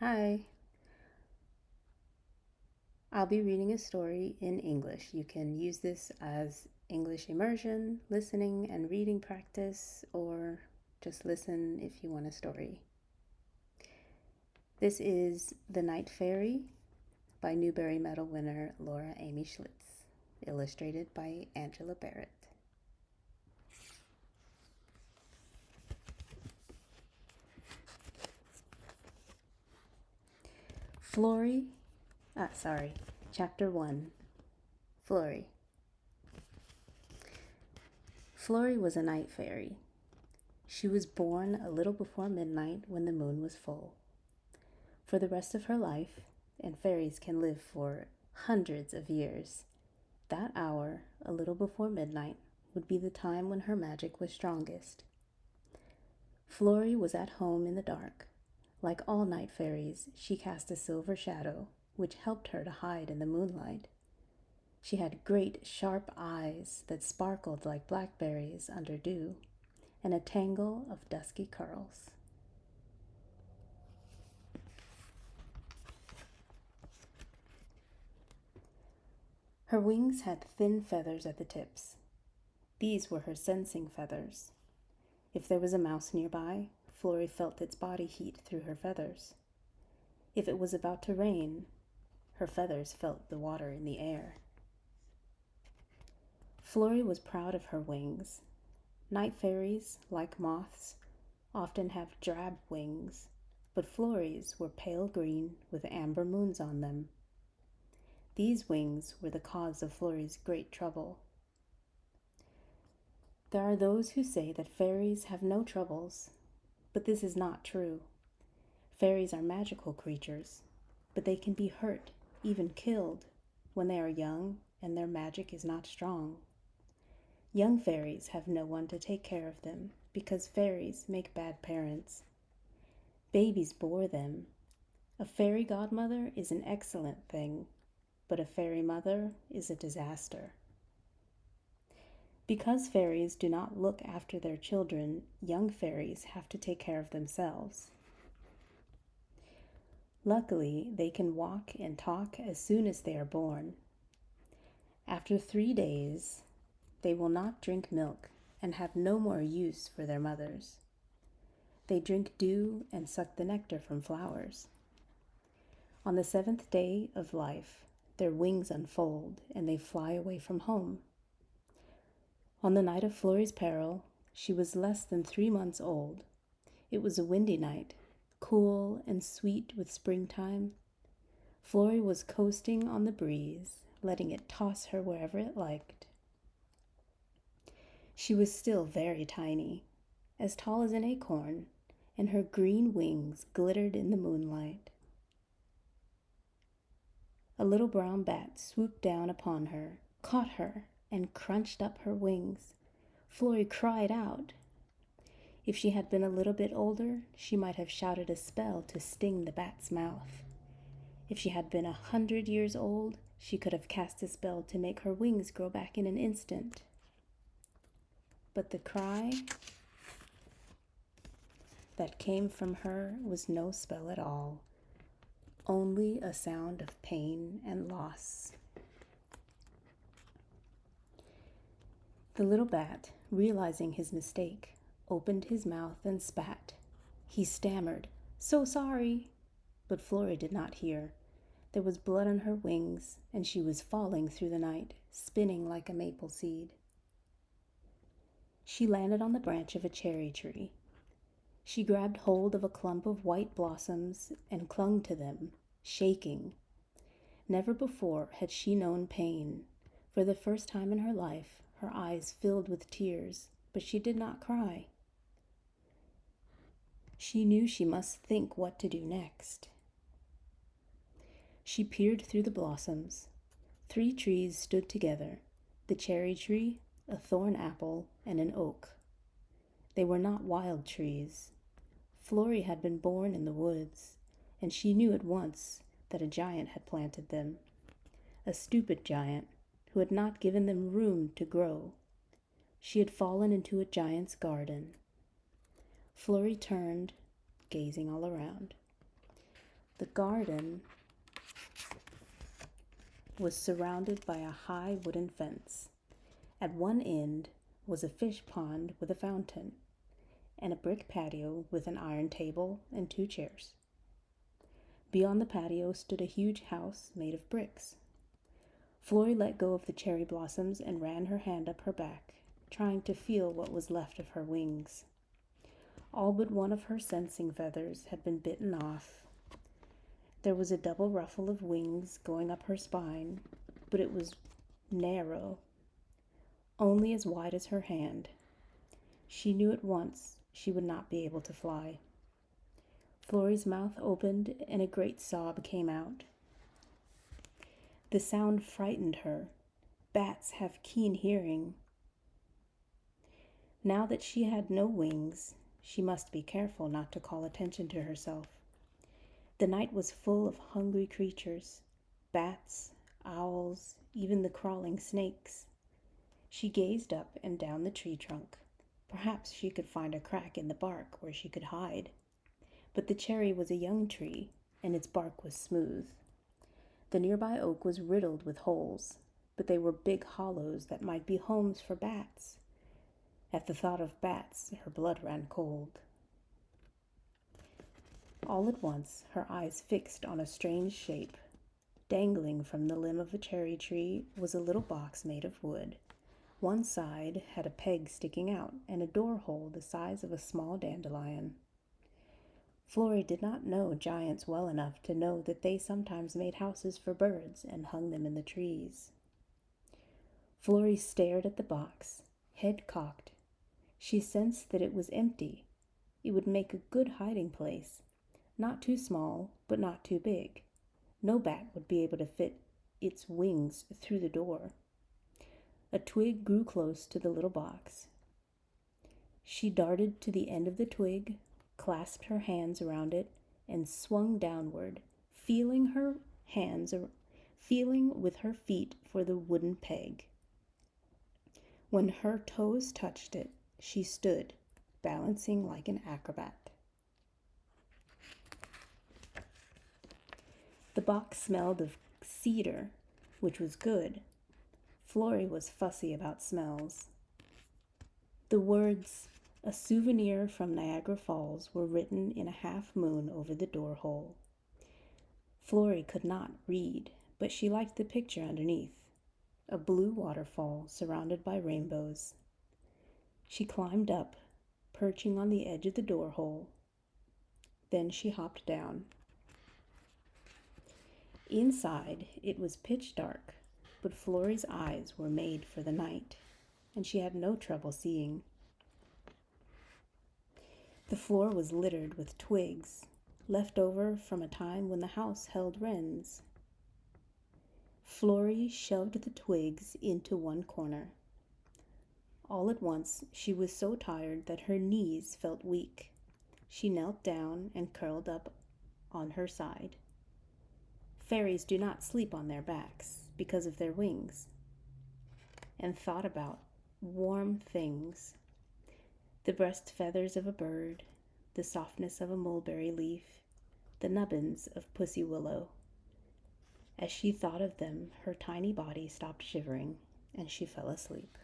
Hi, I'll be reading a story in English. You can use this as English immersion, listening and reading practice, or just listen if you want a story. This is The Night Fairy by Newbery Medal winner Laura Amy Schlitz, illustrated by Angela Barrett. Flory, Chapter 1, Flory. Flory was a night fairy. She was born a little before midnight when the moon was full. For the rest of her life, and fairies can live for hundreds of years, that hour, a little before midnight, would be the time when her magic was strongest. Flory was at home in the dark. Like all night fairies, she cast a silver shadow, which helped her to hide in the moonlight. She had great, sharp eyes that sparkled like blackberries under dew, and a tangle of dusky curls. Her wings had thin feathers at the tips. These were her sensing feathers. If there was a mouse nearby, Flory felt its body heat through her feathers. If it was about to rain, her feathers felt the water in the air. Flory was proud of her wings. Night fairies, like moths, often have drab wings, but Flory's were pale green with amber moons on them. These wings were the cause of Flory's great trouble. There are those who say that fairies have no troubles, but this is not true. Fairies are magical creatures, but they can be hurt, even killed, when they are young and their magic is not strong. Young fairies have no one to take care of them because fairies make bad parents. Babies bore them. A fairy godmother is an excellent thing, but a fairy mother is a disaster. Because fairies do not look after their children, young fairies have to take care of themselves. Luckily, they can walk and talk as soon as they are born. After 3 days, they will not drink milk and have no more use for their mothers. They drink dew and suck the nectar from flowers. On the 7th day of life, their wings unfold and they fly away from home. On the night of Flory's peril, she was less than 3 months old. It was a windy night, cool and sweet with springtime. Flory was coasting on the breeze, letting it toss her wherever it liked. She was still very tiny, as tall as an acorn, and her green wings glittered in the moonlight. A little brown bat swooped down upon her, caught her, and crunched up her wings. Flory cried out. If she had been a little bit older, she might have shouted a spell to sting the bat's mouth. If she had been 100 years old, she could have cast a spell to make her wings grow back in an instant. But the cry that came from her was no spell at all, only a sound of pain and loss. The little bat, realizing his mistake, opened his mouth and spat. He stammered, "So sorry!" But Flory did not hear. There was blood on her wings, and she was falling through the night, spinning like a maple seed. She landed on the branch of a cherry tree. She grabbed hold of a clump of white blossoms and clung to them, shaking. Never before had she known pain. For the first time in her life, her eyes filled with tears, but she did not cry. She knew she must think what to do next. She peered through the blossoms. 3 trees stood together, the cherry tree, a thorn apple, and an oak. They were not wild trees. Flory had been born in the woods, and she knew at once that a giant had planted them, a stupid giant who had not given them room to grow. She had fallen into a giant's garden. Flory turned, gazing all around. The garden was surrounded by a high wooden fence. At one end was a fish pond with a fountain, and a brick patio with an iron table and 2 chairs. Beyond the patio stood a huge house made of bricks. Florrie let go of the cherry blossoms and ran her hand up her back, trying to feel what was left of her wings. All but one of her sensing feathers had been bitten off. There was a double ruffle of wings going up her spine, but it was narrow, only as wide as her hand. She knew at once she would not be able to fly. Florrie's mouth opened and a great sob came out. The sound frightened her. Bats have keen hearing. Now that she had no wings, she must be careful not to call attention to herself. The night was full of hungry creatures, bats, owls, even the crawling snakes. She gazed up and down the tree trunk. Perhaps she could find a crack in the bark where she could hide. But the cherry was a young tree, and its bark was smooth. The nearby oak was riddled with holes, but they were big hollows that might be homes for bats. At the thought of bats, her blood ran cold. All at once, her eyes fixed on a strange shape. Dangling from the limb of a cherry tree was a little box made of wood. One side had a peg sticking out and a door hole the size of a small dandelion. Florrie did not know giants well enough to know that they sometimes made houses for birds and hung them in the trees. Florrie stared at the box, head cocked. She sensed that it was empty. It would make a good hiding place. Not too small, but not too big. No bat would be able to fit its wings through the door. A twig grew close to the little box. She darted to the end of the twig, clasped her hands around it, and swung downward, feeling with her feet for the wooden peg. When her toes touched it, she stood, balancing like an acrobat. The box smelled of cedar, which was good. Florrie was fussy about smells. The words, "A souvenir from Niagara Falls," were written in a half moon over the door hole. Florrie could not read, but she liked the picture underneath, a blue waterfall surrounded by rainbows. She climbed up, perching on the edge of the door hole. Then she hopped down. Inside, it was pitch dark, but Florrie's eyes were made for the night, and she had no trouble seeing. The floor was littered with twigs, left over from a time when the house held wrens. Florrie shoved the twigs into one corner. All at once, she was so tired that her knees felt weak. She knelt down and curled up on her side. Fairies do not sleep on their backs because of their wings, and thought about warm things, the breast feathers of a bird, the softness of a mulberry leaf, the nubbins of pussy willow. As she thought of them, her tiny body stopped shivering, and she fell asleep.